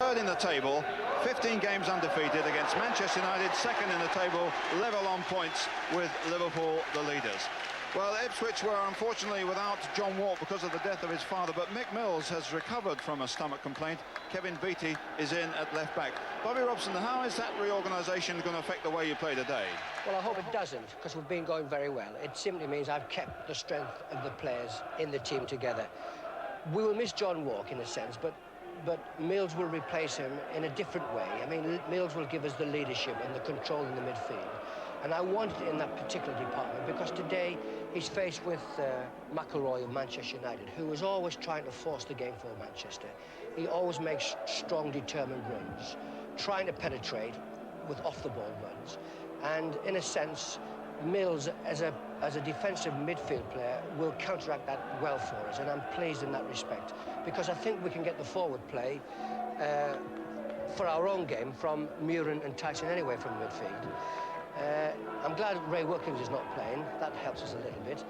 third in the table, 15 games undefeated against Manchester United, second in the table, level on points with Liverpool, the leaders. Well, Ipswich were unfortunately without John Walt because of the death of his father, but Mick Mills has recovered from a stomach complaint. Kevin Beattie is in at left back. Bobby Robson, how is that reorganisation going to affect the way you play today? Well, I hope it doesn't, because we've been going very well. It simply means I've kept the strength of the players in the team together. We will miss John Walk in a sense, but Mills will replace him in a different way. I mean, Mills will give us the leadership and the control in the midfield. And I want it in that particular department because today he's faced with McIlroy of Manchester United, who was always trying to force the game for Manchester. He always makes strong, determined runs, trying to penetrate with off-the-ball runs. And in a sense, Mills, as a defensive midfield player, will counteract that well for us, and I'm pleased in that respect because I think we can get the forward play for our own game from Murin and Tyson anyway from midfield. I'm glad Ray Wilkins is not playing. That helps us a little bit.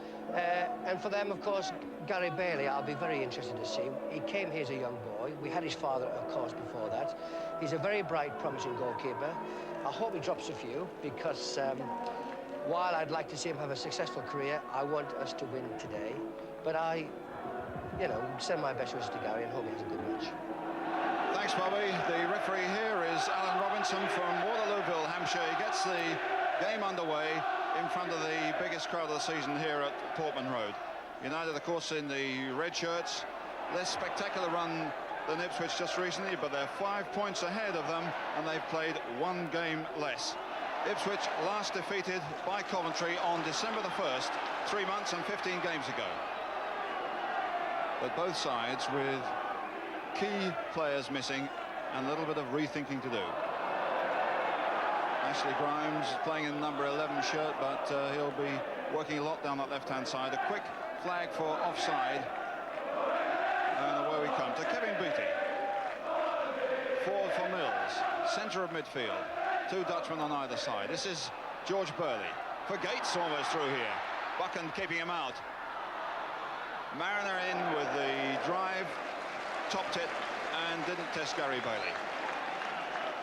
And for them, of course, Gary Bailey, I'll be very interested to see. He came here as a young boy. We had his father, of course, before that. He's a very bright, promising goalkeeper. I hope he drops a few because while I'd like to see him have a successful career, I want us to win today. But I, send my best wishes to Gary and hope he has a good match. Thanks, Bobby. The referee here is Alan Robinson from Waterlooville, Hampshire. He gets the game underway in front of the biggest crowd of the season here at Portman Road. United, of course, in the red shirts. Less spectacular run than Ipswich just recently, but they're 5 points ahead of them, and they've played one game less. Ipswich last defeated by Coventry on December the 1st, 3 months and 15 games ago. But both sides with key players missing and a little bit of rethinking to do. Ashley Grimes playing in number 11 shirt, but he'll be working a lot down that left-hand side. A quick flag for offside. And away we come to Kevin Beattie. Forward for Mills. Centre of midfield. Two Dutchmen on either side. This is George Burley. For Gates almost through here. Buchan keeping him out. Mariner in with the drive. Topped it and didn't test Gary Bailey.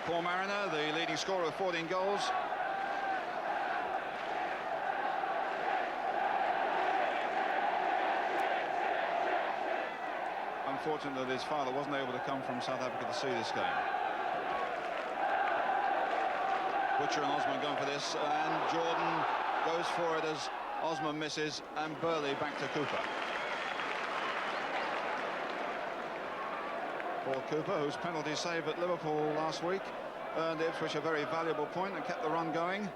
Paul Mariner, the leading scorer with 14 goals. Unfortunate that his father wasn't able to come from South Africa to see this game. Butcher and Osman going for this, and Jordan goes for it as Osman misses, and Burley back to Cooper. Paul Cooper, whose penalty save at Liverpool last week earned Ipswich a very valuable point and kept the run going.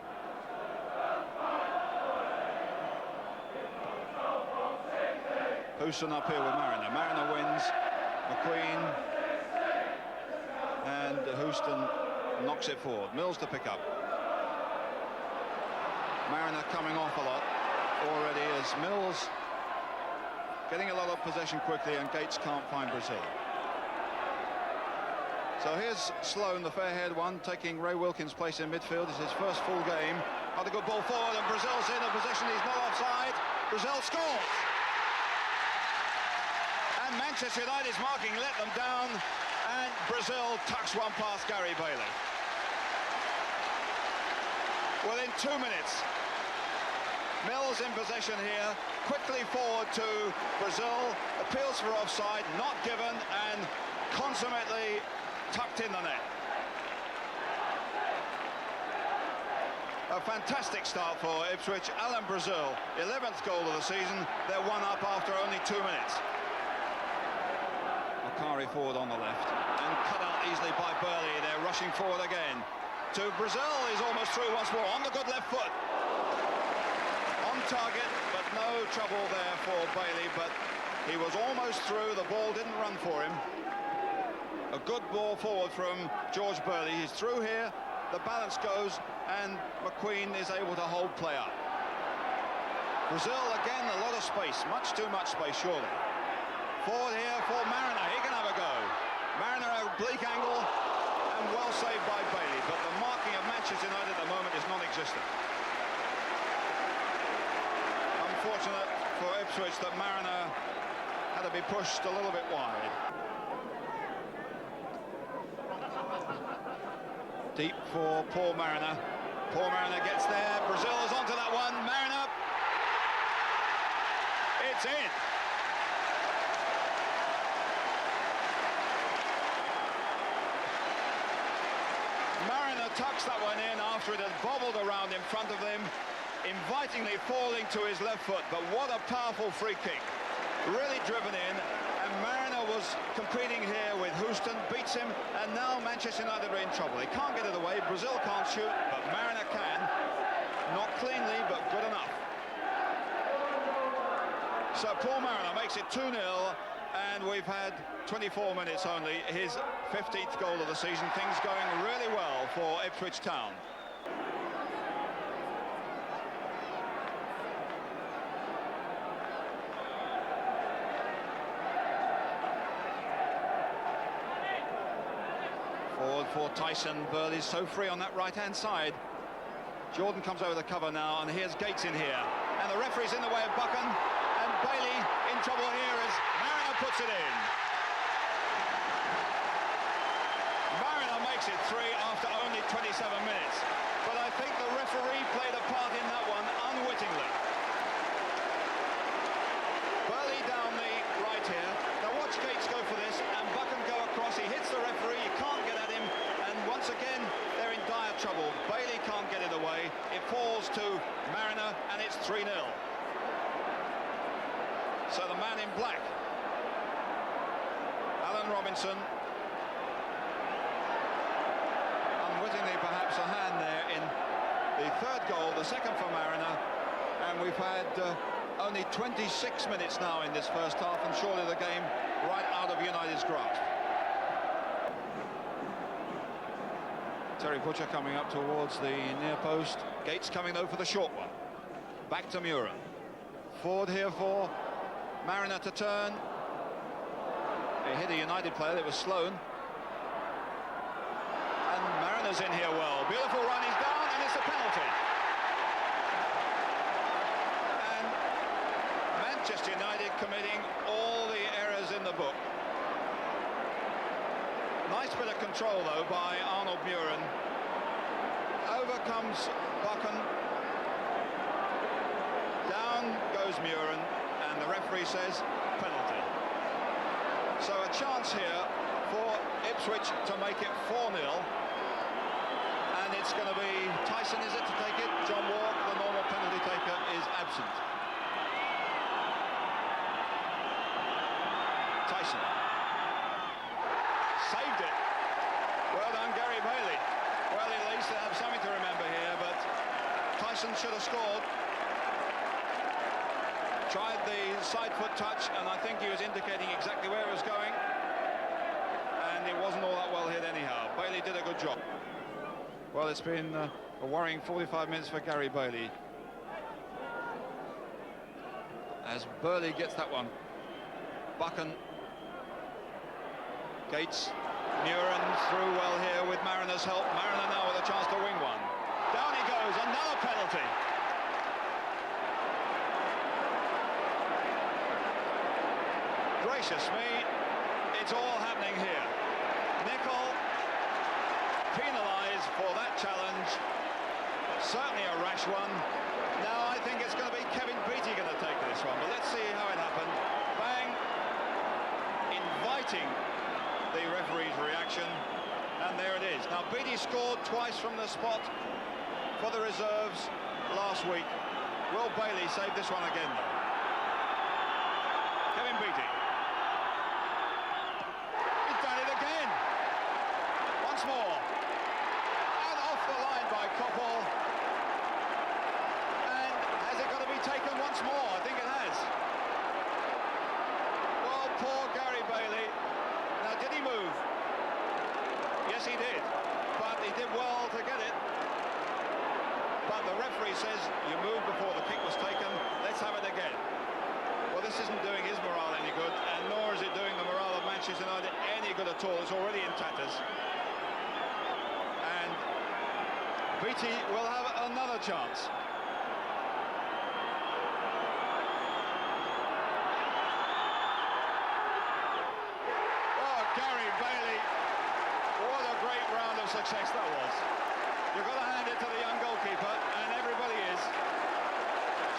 Houston up here with Mariner. Mariner wins. McQueen and Houston knocks it forward. Mills to pick up. Mariner coming off a lot already as Mills getting a lot of possession quickly, and Gates can't find Brazil. So here's Sloan, the fair-haired one, taking Ray Wilkins' place in midfield. It's his first full game. Had a good ball forward, and Brazil's in a position. He's not offside. Brazil scores. And Manchester United's marking let them down, and Brazil tucks one past Gary Bailey. Within 2 minutes, Mills in possession here, quickly forward to Brazil, appeals for offside, not given, and consummately tucked in the net. A fantastic start for Ipswich. Alan Brazil, 11th goal of the season. They're one up after only 2 minutes. Makari forward on the left and cut out easily by Burley. They're rushing forward again. To Brazil, is almost through once more on the good left foot. On target, but no trouble there for Bailey, but he was almost through. The ball didn't run for him. A good ball forward from George Burley. He's through here, the balance goes, and McQueen is able to hold play up. Brazil, again, a lot of space, much too much space, surely. Forward here for Mariner, he can have a go. Mariner, a oblique angle, and well saved by Bailey, but the marking of Manchester United at the moment is non-existent. Unfortunate for Ipswich that Mariner had to be pushed a little bit wide. Deep for Paul Mariner. Paul Mariner gets there. Brazil is onto that one. Mariner. It's in. Mariner tucks that one in after it had bobbled around in front of him, invitingly falling to his left foot. But what a powerful free kick. Really driven in, and Mariner was competing here with Houston, beats him, and now Manchester United are in trouble. They can't get it away. Brazil can't shoot, but Mariner can. Not cleanly, but good enough. So Paul Mariner makes it 2-0, and we've had 24 minutes only. His 15th goal of the season. Things going really well for Ipswich Town. Forward for Tyson. Burley's so free on that right-hand side. Jordan comes over the cover now, and here's Gates in here. And the referee's in the way of Buchan. And Bailey in trouble here as Mariner puts it in. Mariner makes it 3 after only 27 minutes. But I think the referee played a part in that one unwittingly. Burley down the right here. Now watch Gates go for this, and Buchan go across. He hits the referee, you can't get at him, and once again they're in dire trouble. Bailey can't get it away. It falls to Mariner, and it's 3-0. So the man in black, Alan Robinson, unwittingly perhaps a hand there in the third goal, the second for Mariner, and we've had only 26 minutes now in this first half, and surely the game right out of United's grasp. Terry Butcher coming up towards the near post. Gates coming though for the short one. Back to Muren. Forward here for Mariner to turn. He hit a United player, that was Sloan. And Mariner's in here well. Beautiful run, he's down, and it's a penalty. And Manchester United committing all the errors in the book. Nice bit of control though by Arnold Muren. Over comes Buchan. Down goes Muren, and the referee says penalty. So a chance here for Ipswich to make it 4-0. And it's going to be Tyson, is it, to take it? John Walk, the normal penalty taker, is absent. Tyson. Saved it. Well done, Gary Bailey. Well, at least they have something to remember here, but Tyson should have scored. Tried the side foot touch, and I think he was indicating exactly where it was going. And it wasn't all that well hit anyhow. Bailey did a good job. Well, it's been a worrying 45 minutes for Gary Bailey. As Burley gets that one. Buchan. Gates. Muren through well here with Mariner's help. Mariner now with a chance to wing one. Down he goes, another penalty. Gracious me, it's all happening here. Nicol penalised for that challenge. Certainly a rash one. Now I think it's going to be Kevin Beattie going to take this one, but let's see how it happened. Bang! Inviting the referee's reaction, and there it is. Now Beattie scored twice from the spot for the reserves last week. Will Bailey save this one again though? Kevin Beattie. He's done it again. Once more. And off the line by Koppel. And has it got to be taken once more? I think it has. Well, poor Gary Bailey. Now, did he move? Yes, he did. But he did well to get it. But the referee says you moved before the kick was taken. Let's have it again. Well, this isn't doing his morale any good, and nor is it doing the morale of Manchester United any good at all. It's already in tatters. And Beattie will have another chance. Gary Bailey, what a great round of success that was. You've got to hand it to the young goalkeeper, and everybody is.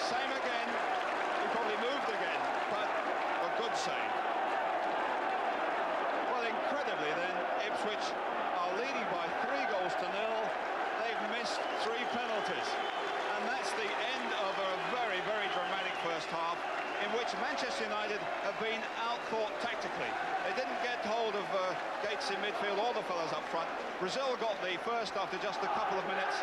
Same again. He probably moved again, but a good save. Well, incredibly then, Ipswich are leading by 3-0. They've missed 3 penalties. And that's the end of a very, very dramatic first half, in which Manchester United have been outthought tactically. They didn't get hold of Gates in midfield or the fellas up front. Brazil got the first after just a couple of minutes.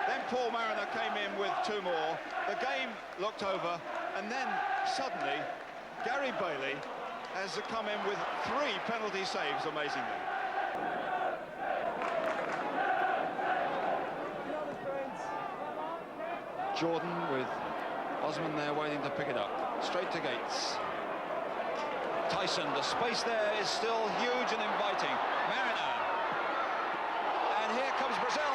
Then Paul Mariner came in with 2 more. The game looked over, and then suddenly Gary Bailey has come in with 3 penalty saves, amazingly. Jordan with Osman there waiting to pick it up. Straight to Gates. Tyson, the space there is still huge and inviting. Mariner. And here comes Brazil.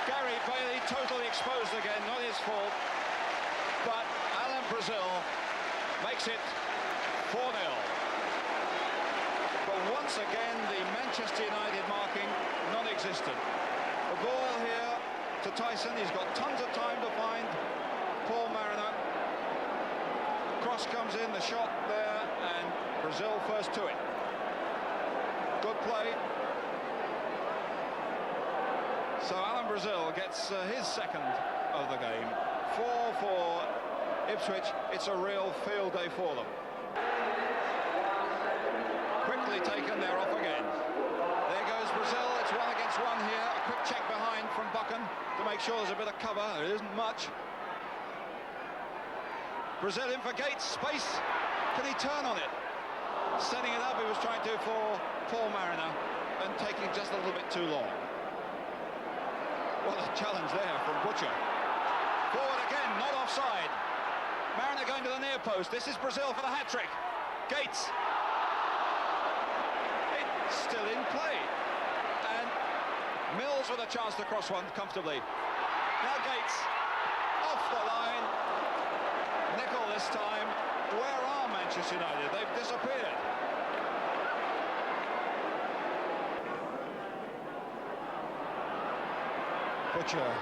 Gary Bailey totally exposed again, not his fault. But Alan Brazil makes it 4-0. But once again, the Manchester United marking non-existent. The ball here to Tyson. He's got tons of time to find Paul Mariner. Cross comes in, the shot there, and Brazil first to it. Good play. So Alan Brazil gets his second of the game. 4 for Ipswich. It's a real field day for them. Quickly taken, they're off again. There goes Brazil. It's 1 against 1 here. A quick check behind from Buchan to make sure there's a bit of cover. There isn't much. Brazil in for Gates. Space. Can he turn on it? Setting it up, he was trying to for Paul Mariner, and taking just a little bit too long. What a challenge there from Butcher. Forward again, not offside. Mariner going to the near post. This is Brazil for the hat-trick. Gates. It's still in play. And Mills with a chance to cross one comfortably. Now Gates. Off the line. Nicol this time. Where are Manchester United? They've disappeared. Butcher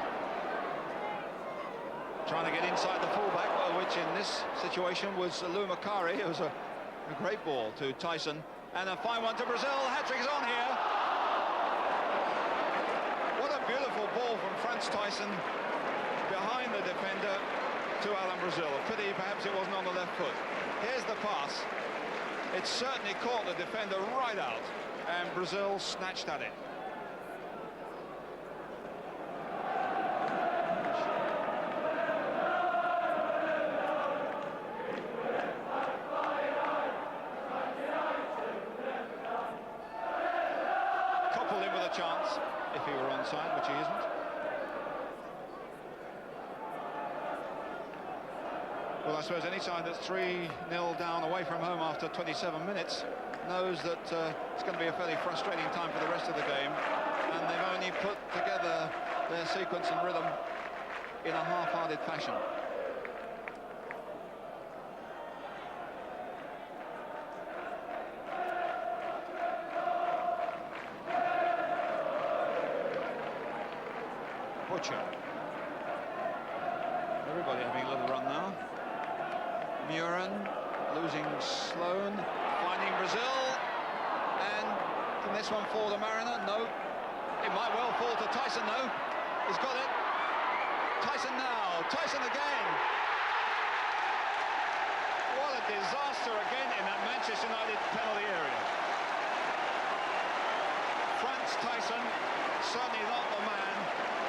trying to get inside the fullback, which in this situation was Lou Macari. It was a great ball to Tyson, and a fine one to Brazil. Hat-trick is on here. What a beautiful ball from Franz Tyson behind the defender to Alan Brazil. A pity perhaps it wasn't on the left foot. Here's the pass. It certainly caught the defender right out, and Brazil snatched at it. Chance if he were onside, which he isn't. Well, I suppose any side that's 3-0 down away from home after 27 minutes knows that it's going to be a fairly frustrating time for the rest of the game, and they've only put together their sequence and rhythm in a half-hearted fashion. Butcher. Everybody having a little run now. Muren losing Sloan, finding Brazil, and can this one fall to Mariner? No. It might well fall to Tyson though. He's got it. Tyson now. Tyson again. What a disaster again in that Manchester United penalty area. Franz Tyson, certainly not the man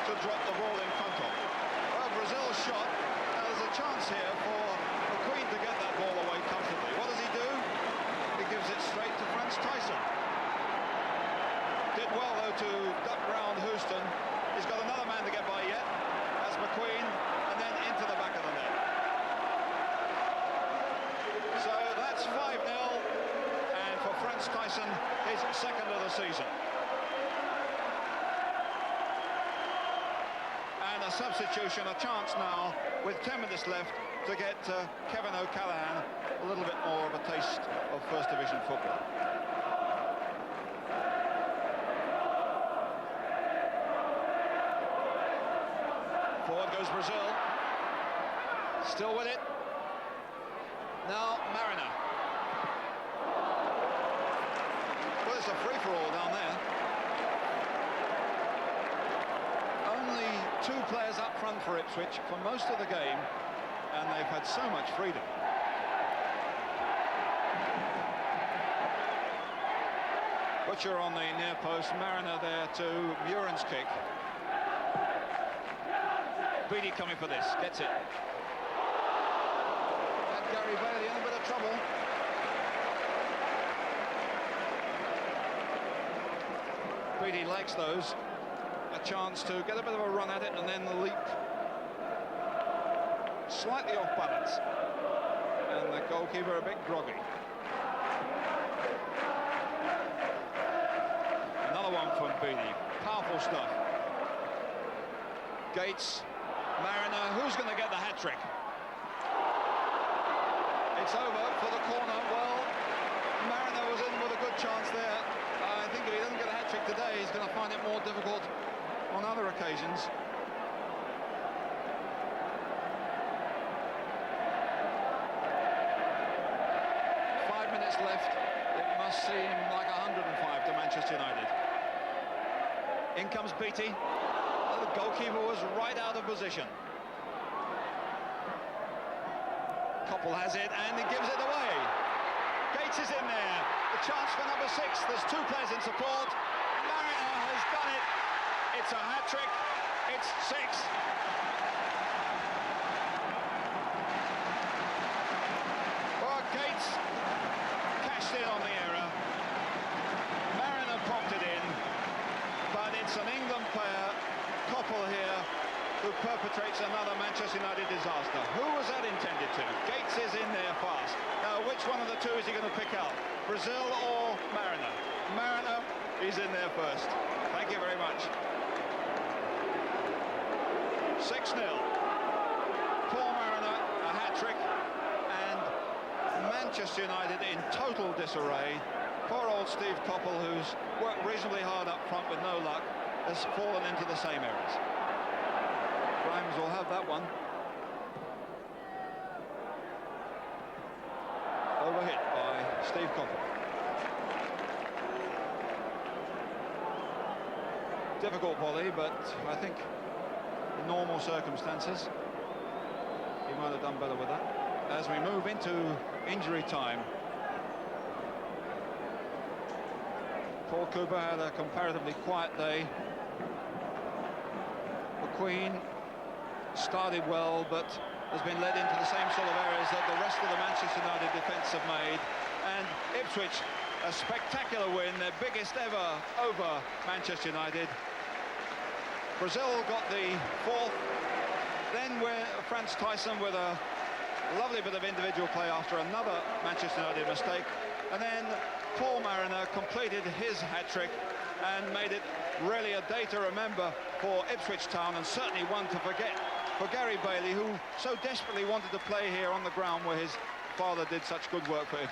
to drop the ball in front of. Well, Brazil's shot. There's a chance here for McQueen to get that ball away comfortably. What does he do? He gives it straight to Franz Tyson. Did well though to duck round Houston. He's got another man to get by yet. That's McQueen, and then into the back of the net. So that's 5-0, and for Franz Tyson, his second of the season. A substitution, a chance now with 10 minutes left to get Kevin O'Callaghan a little bit more of a taste of First Division football. Forward goes Brazil. Still with it. Now Mariner. Well, it's a free-for-all down there. Only 2 players up front for Ipswich for most of the game, and they've had so much freedom. Butcher on the near post, Mariner there to Muren's kick. Beattie coming for this, gets it. And Gary Bailey in a bit of trouble. Beattie likes those. A chance to get a bit of a run at it and then the leap. Slightly off balance. And the goalkeeper a bit groggy. Another one from Beattie. Powerful stuff. Gates. Mariner, who's going to get the hat-trick? It's over for the corner. Well, Mariner was in with a good chance there. I think if he doesn't get a hat-trick today, he's going to find it more difficult on other occasions. Left, it must seem like 105 to Manchester United. In comes Beattie. The goalkeeper was right out of position. Koppel has it and he gives it away. Gates is in there. The chance for number 6. There's 2 players in support. Mariner has done it. It's a hat-trick. It's 6. Well, Gates in on the error. Mariner popped it in, but it's an England player, Koppel here, who perpetrates another Manchester United disaster. Who was that intended to? Gates is in there fast. Now, which one of the 2 is he going to pick out? Brazil or Mariner? Mariner is in there first. Thank you very much. 6-0. Paul Mariner, a hat-trick. Manchester United in total disarray. Poor old Steve Koppel, who's worked reasonably hard up front with no luck, has fallen into the same errors. Grimes will have that one. Overhit by Steve Koppel. Difficult volley, but I think in normal circumstances he might have done better with that. As we move into injury time, Paul Cooper had a comparatively quiet day. McQueen started well, but has been led into the same sort of errors that the rest of the Manchester United defence have made. And Ipswich, a spectacular win, their biggest ever over Manchester United. Brazil got the 4th. Then Franz Tyson with a lovely bit of individual play after another Manchester United mistake, and then Paul Mariner completed his hat-trick and made it really a day to remember for Ipswich Town, and certainly one to forget for Gary Bailey, who so desperately wanted to play here on the ground where his father did such good work for him.